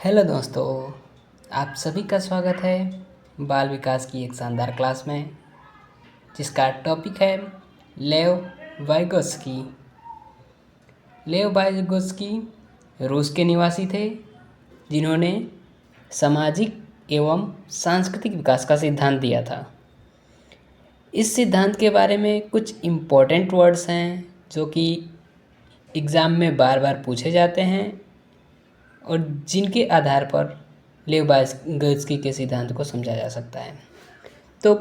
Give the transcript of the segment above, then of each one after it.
Hello दोस्तों, आप सभी का स्वागत है बाल विकास की एक शानदार क्लास में, जिसका टॉपिक है लेव वाइगोत्स्की। लेव वाइगोत्स्की रूस के निवासी थे, जिन्होंने सामाजिक एवं सांस्कृतिक विकास का सिद्धांत दिया था। इस सिद्धांत के बारे में कुछ इम्पोर्टेंट वर्ड्स हैं जो कि एग्ज़ाम में बार बार पूछे जाते हैं और जिनके आधार पर लेव वाइगोत्स्की के सिद्धांत को समझा जा सकता है। तो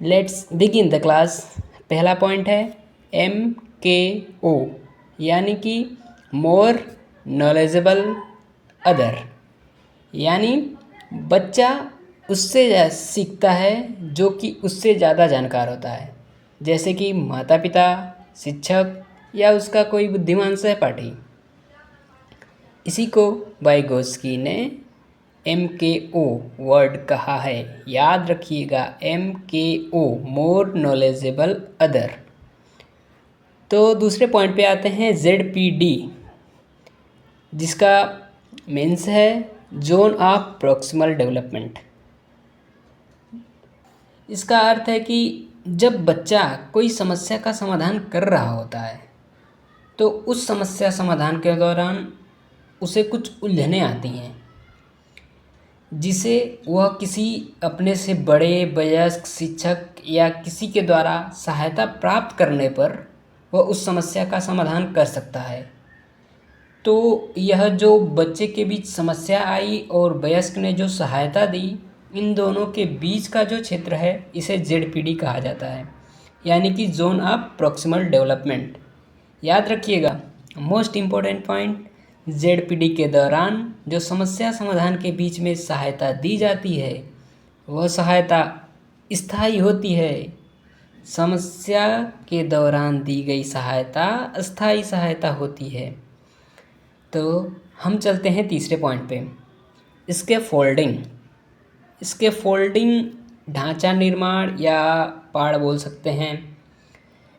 लेट्स बिगिन द क्लास। पहला पॉइंट है MKO, यानी कि मोर नॉलेजेबल अदर, यानी बच्चा उससे सीखता है जो कि उससे ज़्यादा जानकार होता है, जैसे कि माता पिता, शिक्षक या उसका कोई बुद्धिमान सहपाठी। इसी को वाइगोत्स्की ने MKO वर्ड कहा है। याद रखिएगा, MKO मोर नॉलेजेबल अदर। तो दूसरे पॉइंट पे आते हैं ZPD, जिसका मीन्स है जोन ऑफ प्रॉक्सिमल डेवलपमेंट। इसका अर्थ है कि जब बच्चा कोई समस्या का समाधान कर रहा होता है तो उस समस्या समाधान के दौरान उसे कुछ उलझनें आती हैं, जिसे वह किसी अपने से बड़े वयस्क शिक्षक या किसी के द्वारा सहायता प्राप्त करने पर वह उस समस्या का समाधान कर सकता है। तो यह जो बच्चे के बीच समस्या आई और वयस्क ने जो सहायता दी, इन दोनों के बीच का जो क्षेत्र है इसे ZPD कहा जाता है, यानी कि जोन ऑफ प्रॉक्सिमल डेवलपमेंट। याद रखिएगा, मोस्ट इम्पोर्टेंट पॉइंट, ZPD के दौरान जो समस्या समाधान के बीच में सहायता दी जाती है वह सहायता स्थायी होती है। समस्या के दौरान दी गई सहायता अस्थायी सहायता होती है। तो हम चलते हैं तीसरे पॉइंट पे, इसके फोल्डिंग ढांचा निर्माण या पाड़ बोल सकते हैं।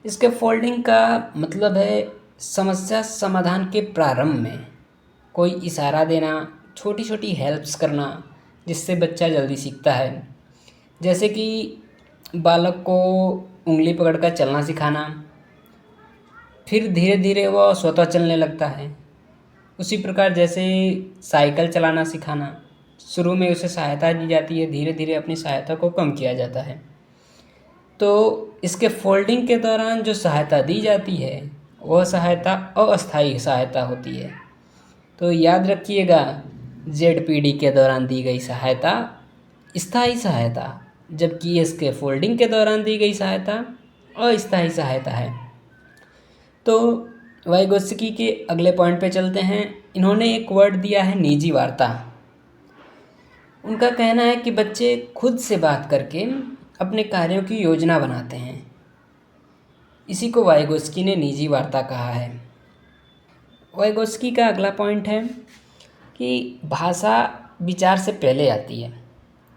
इसके फोल्डिंग का मतलब है समस्या समाधान के प्रारंभ में कोई इशारा देना, छोटी छोटी हेल्प्स करना, जिससे बच्चा जल्दी सीखता है। जैसे कि बालक को उंगली पकड़कर चलना सिखाना, फिर धीरे धीरे वह स्वतः चलने लगता है। उसी प्रकार जैसे साइकिल चलाना सिखाना, शुरू में उसे सहायता दी जाती है, धीरे धीरे अपनी सहायता को कम किया जाता है। तो इसके फोल्डिंग के दौरान जो सहायता दी जाती है वह सहायता अस्थायी सहायता होती है। तो याद रखिएगा, ZPD के दौरान दी गई सहायता स्थायी सहायता, जबकि इसके फोल्डिंग के दौरान दी गई सहायता अस्थायी सहायता है। तो वाइगोत्स्की के अगले पॉइंट पे चलते हैं। इन्होंने एक वर्ड दिया है निजी वार्ता। उनका कहना है कि बच्चे खुद से बात करके अपने कार्यों की योजना बनाते हैं। इसी को वाइगोत्स्की ने निजी वार्ता कहा है। वाइगोत्स्की का अगला पॉइंट है कि भाषा विचार से पहले आती है।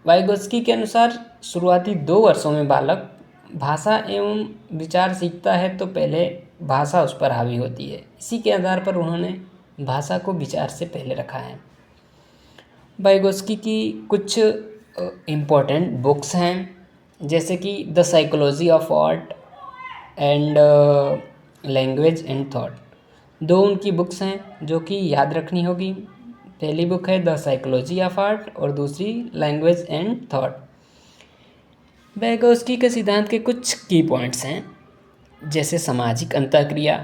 वाइगोत्स्की के अनुसार शुरुआती 2 वर्षों में बालक भाषा एवं विचार सीखता है, तो पहले भाषा उस पर हावी होती है। इसी के आधार पर उन्होंने भाषा को विचार से पहले रखा है। वाइगोत्स्की की कुछ इम्पोर्टेंट बुक्स हैं, जैसे कि the psychology of art and language and thought. 2 उनकी बुक्स हैं जो कि याद रखनी होगी। पहली बुक है द साइकोलॉजी ऑफ आर्ट और दूसरी लैंग्वेज एंड थॉट। वाइगोत्स्की के सिद्धांत के कुछ की पॉइंट्स हैं, जैसे सामाजिक अंतःक्रिया,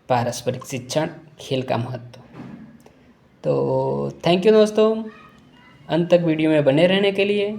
पारस्परिक शिक्षण, खेल का महत्व। तो थैंक यू दोस्तों, अंत तक वीडियो में बने रहने के लिए।